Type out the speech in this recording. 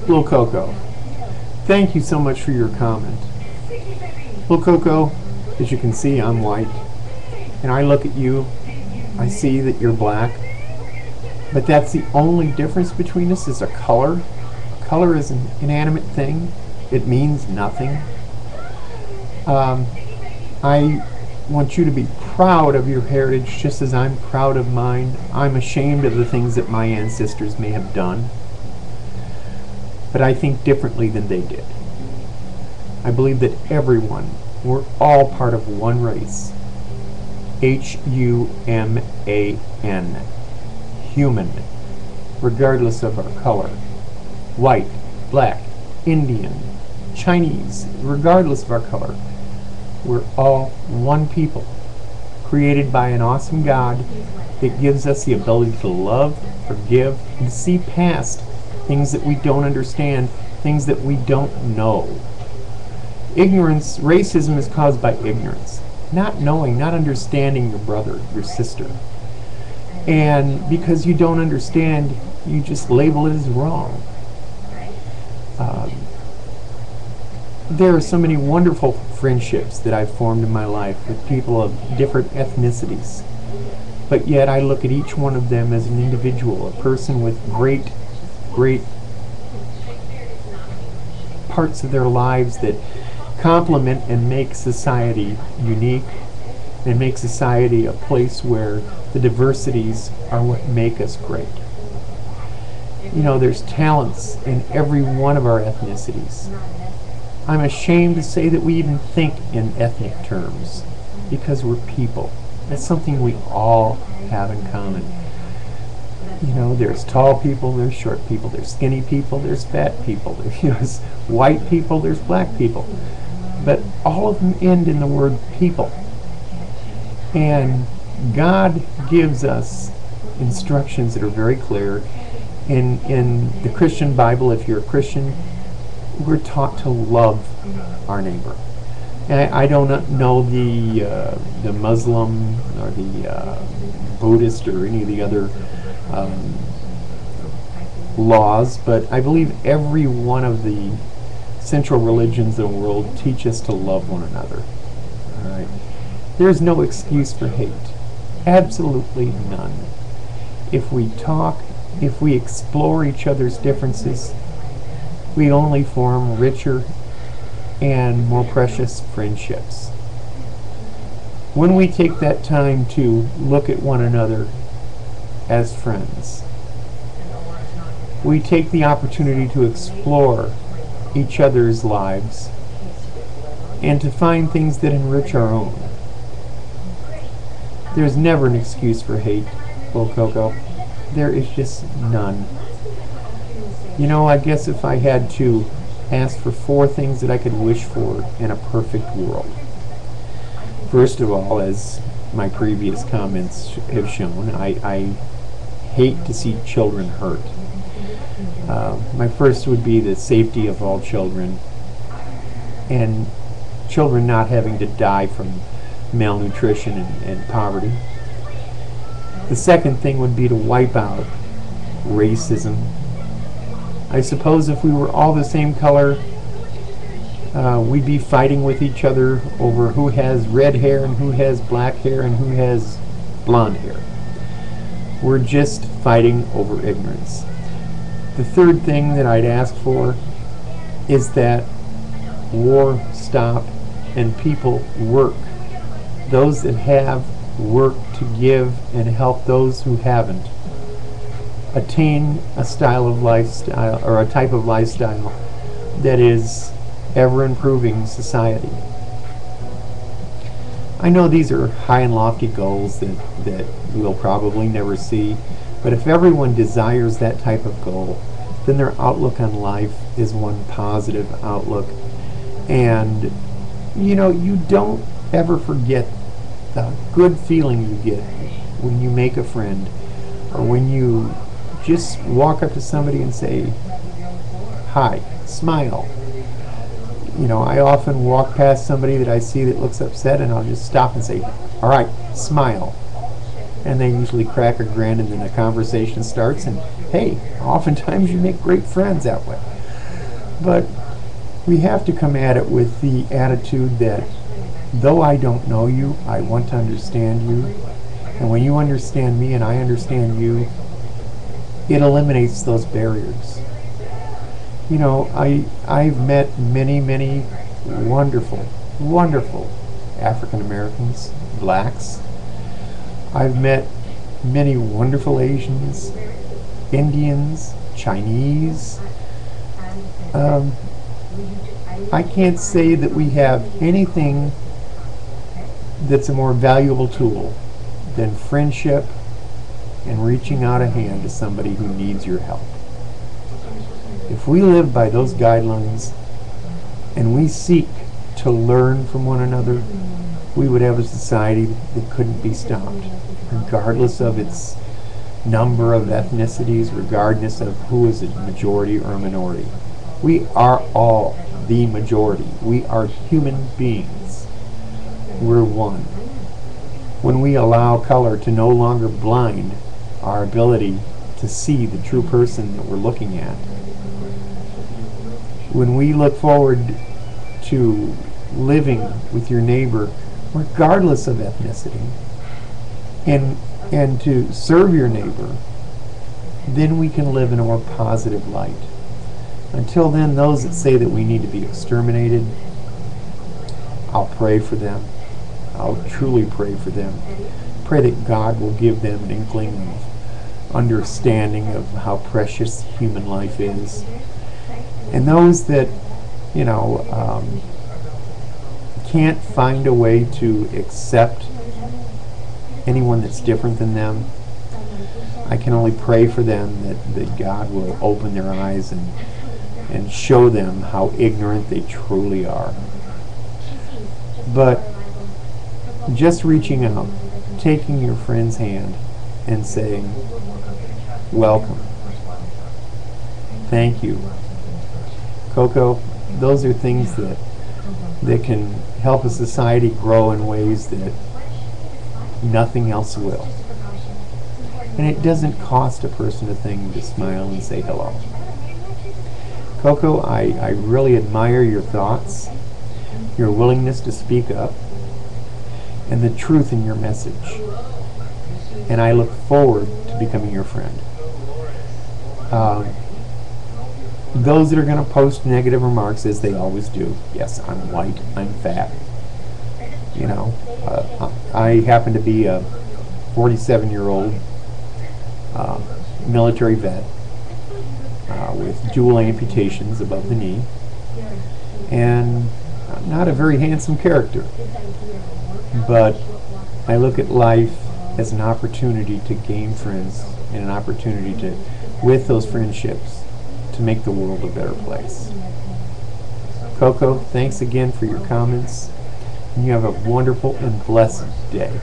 Little Coco, thank you so much for your comment. Little Coco, as you can see, I'm white, and I look at you, I see that you're black, but that's the only difference between us is a color. A color is an inanimate thing. It means nothing. I want you to be proud of your heritage just as I'm proud of mine. I'm ashamed of the things that my ancestors may have done, but I think differently than they did. I believe that everyone, we're all part of one race. Human. Human. Regardless of our color. White, black, Indian, Chinese, regardless of our color. We're all one people, created by an awesome God that gives us the ability to love, forgive, and see past things that we don't understand, things that we don't know. Ignorance, racism is caused by ignorance. Not knowing, not understanding your brother, your sister. And because you don't understand, you just label it as wrong. There are so many wonderful friendships that I've formed in my life with people of different ethnicities. But yet I look at each one of them as an individual, a person with great parts of their lives that complement and make society unique and make society a place where the diversities are what make us great. You know, there's talents in every one of our ethnicities. I'm ashamed to say that we even think in ethnic terms because we're people. That's something we all have in common. You know, there's tall people, there's short people, there's skinny people, there's fat people, there's white people, there's black people. But all of them end in the word people. And God gives us instructions that are very clear. In the Christian Bible, if you're a Christian, we're taught to love our neighbor. And I don't know the Muslim or the Buddhist or any of the other laws, but I believe every one of the central religions in the world teach us to love one another. All right. There's no excuse for hate. Absolutely none. If we talk, if we explore each other's differences, we only form richer and more precious friendships. When we take that time to look at one another as friends, we take the opportunity to explore each other's lives and to find things that enrich our own. There's never an excuse for hate, Little Coco. There is just none. You know, I guess if I had to ask for 4 things that I could wish for in a perfect world. First of all, as my previous comments have shown, I hate to see children hurt. My first would be the safety of all children and children not having to die from malnutrition and poverty. The second thing would be to wipe out racism. I suppose if we were all the same color, we'd be fighting with each other over who has red hair and who has black hair and who has blonde hair. We're just fighting over ignorance. The third thing that I'd ask for is that war stop and people work. Those that have work to give and help those who haven't attain a style of lifestyle or a type of lifestyle that is ever improving society. I know these are high and lofty goals that we'll probably never see, but if everyone desires that type of goal, then their outlook on life is one positive outlook. And you know, you don't ever forget the good feeling you get when you make a friend or when you just walk up to somebody and say hi, smile. You know, I often walk past somebody that I see that looks upset and I'll just stop and say, all right, smile. And they usually crack a grin and then a conversation starts, and hey, oftentimes you make great friends that way. But we have to come at it with the attitude that though I don't know you, I want to understand you. And when you understand me and I understand you, it eliminates those barriers. You know, I've met many wonderful, wonderful African Americans, blacks. I've met many wonderful Asians, Indians, Chinese. I can't say that we have anything that's a more valuable tool than friendship and reaching out a hand to somebody who needs your help. If we live by those guidelines and we seek to learn from one another, we would have a society that couldn't be stopped, regardless of its number of ethnicities, regardless of who is a majority or a minority. We are all the majority. We are human beings. We're one. When we allow color to no longer blind our ability to see the true person that we're looking at, when we look forward to living with your neighbor regardless of ethnicity and to serve your neighbor, then we can live in a more positive light. Until then, those that say that we need to be exterminated, I'll pray for them. I'll truly pray for them. Pray that God will give them an inkling of understanding of how precious human life is. And those that, can't find a way to accept anyone that's different than them, I can only pray for them that God will open their eyes and show them how ignorant they truly are. But just reaching out, taking your friend's hand and saying, welcome, thank you. Coco, those are things that can help a society grow in ways that nothing else will. And it doesn't cost a person a thing to smile and say hello. Coco, I really admire your thoughts, your willingness to speak up, and the truth in your message. And I look forward to becoming your friend. Those that are going to post negative remarks, as they always do, yes, I'm white, I'm fat. I happen to be a 47-year-old military vet with dual amputations above the knee, and I'm not a very handsome character, but I look at life as an opportunity to gain friends and an opportunity to, with those friendships, to make the world a better place. Coco, thanks again for your comments, and you have a wonderful and blessed day.